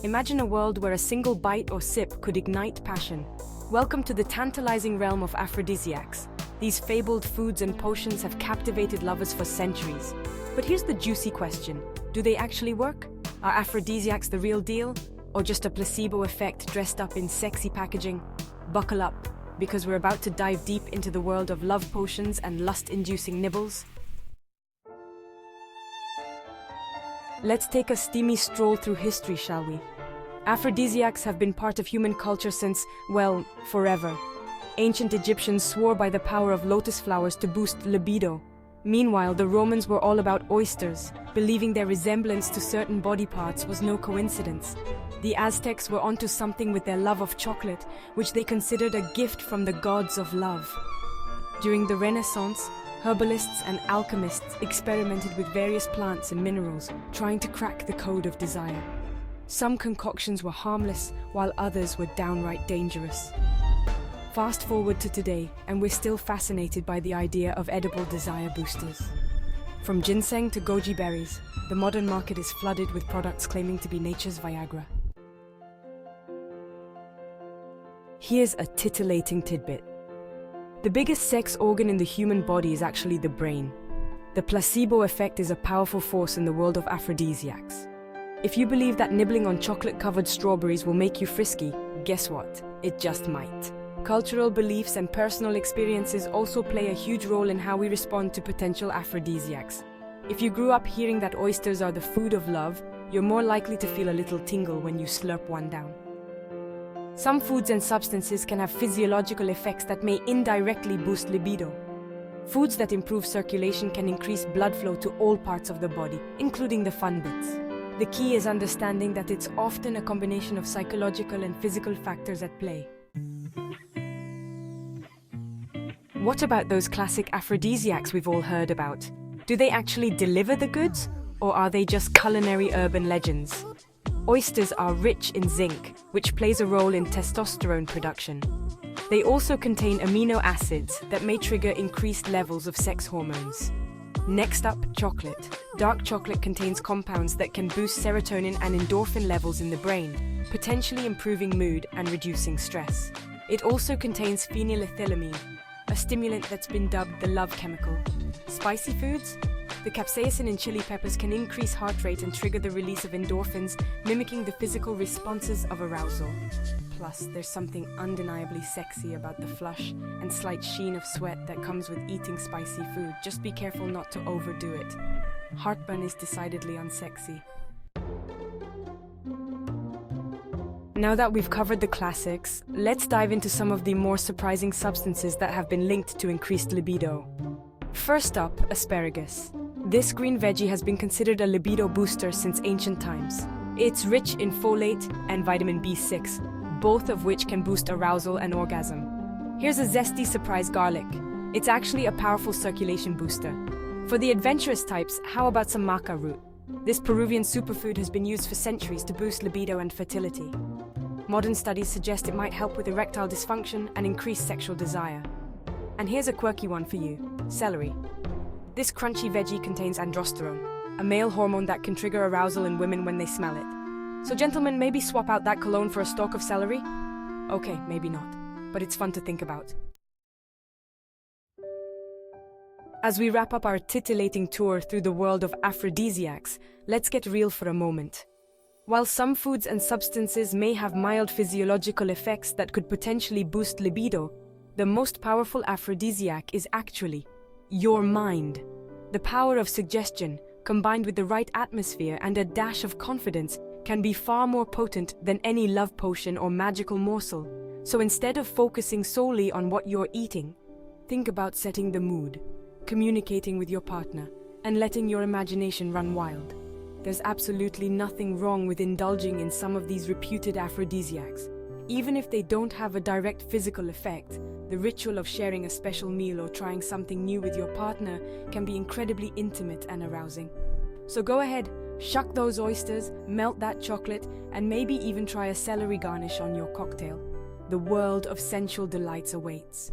Imagine a world where a single bite or sip could ignite passion. Welcome to the tantalizing realm of aphrodisiacs. These fabled foods and potions have captivated lovers for centuries. But here's the juicy question. Do they actually work? Are aphrodisiacs the real deal? Or just a placebo effect dressed up in sexy packaging? Buckle up, because we're about to dive deep into the world of love potions and lust-inducing nibbles. Let's take a steamy stroll through history, shall we? Aphrodisiacs have been part of human culture since, well, forever. Ancient Egyptians swore by the power of lotus flowers to boost libido. Meanwhile, the Romans were all about oysters, believing their resemblance to certain body parts was no coincidence. The Aztecs were onto something with their love of chocolate, which they considered a gift from the gods of love. During the Renaissance, herbalists and alchemists experimented with various plants and minerals, trying to crack the code of desire. Some concoctions were harmless, while others were downright dangerous. Fast forward to today, and we're still fascinated by the idea of edible desire boosters. From ginseng to goji berries, the modern market is flooded with products claiming to be nature's Viagra. Here's a titillating tidbit. The biggest sex organ in the human body is actually the brain. The placebo effect is a powerful force in the world of aphrodisiacs. If you believe that nibbling on chocolate-covered strawberries will make you frisky, guess what? It just might. Cultural beliefs and personal experiences also play a huge role in how we respond to potential aphrodisiacs. If you grew up hearing that oysters are the food of love, you're more likely to feel a little tingle when you slurp one down. Some foods and substances can have physiological effects that may indirectly boost libido. Foods that improve circulation can increase blood flow to all parts of the body, including the fun bits. The key is understanding that it's often a combination of psychological and physical factors at play. What about those classic aphrodisiacs we've all heard about? Do they actually deliver the goods, or are they just culinary urban legends? Oysters are rich in zinc, which plays a role in testosterone production. They also contain amino acids that may trigger increased levels of sex hormones. Next up, chocolate. Dark chocolate contains compounds that can boost serotonin and endorphin levels in the brain, potentially improving mood and reducing stress. It also contains phenylethylamine, a stimulant that's been dubbed the love chemical. Spicy foods? The capsaicin in chili peppers can increase heart rate and trigger the release of endorphins, mimicking the physical responses of arousal. Plus, there's something undeniably sexy about the flush and slight sheen of sweat that comes with eating spicy food. Just be careful not to overdo it. Heartburn is decidedly unsexy. Now that we've covered the classics, let's dive into some of the more surprising substances that have been linked to increased libido. First up, asparagus. This green veggie has been considered a libido booster since ancient times. It's rich in folate and vitamin B6, both of which can boost arousal and orgasm. Here's a zesty surprise: garlic. It's actually a powerful circulation booster. For the adventurous types, how about some maca root? This Peruvian superfood has been used for centuries to boost libido and fertility. Modern studies suggest it might help with erectile dysfunction and increase sexual desire. And here's a quirky one for you: celery. This crunchy veggie contains androsterone, a male hormone that can trigger arousal in women when they smell it. So gentlemen, maybe swap out that cologne for a stalk of celery? Okay, maybe not, but it's fun to think about. As we wrap up our titillating tour through the world of aphrodisiacs, let's get real for a moment. While some foods and substances may have mild physiological effects that could potentially boost libido, the most powerful aphrodisiac is actually your mind. The power of suggestion, combined with the right atmosphere and a dash of confidence, can be far more potent than any love potion or magical morsel. So instead of focusing solely on what you're eating, think about setting the mood, communicating with your partner, and letting your imagination run wild. There's absolutely nothing wrong with indulging in some of these reputed aphrodisiacs. Even if they don't have a direct physical effect, the ritual of sharing a special meal or trying something new with your partner can be incredibly intimate and arousing. So go ahead, shuck those oysters, melt that chocolate, and maybe even try a celery garnish on your cocktail. The world of sensual delights awaits.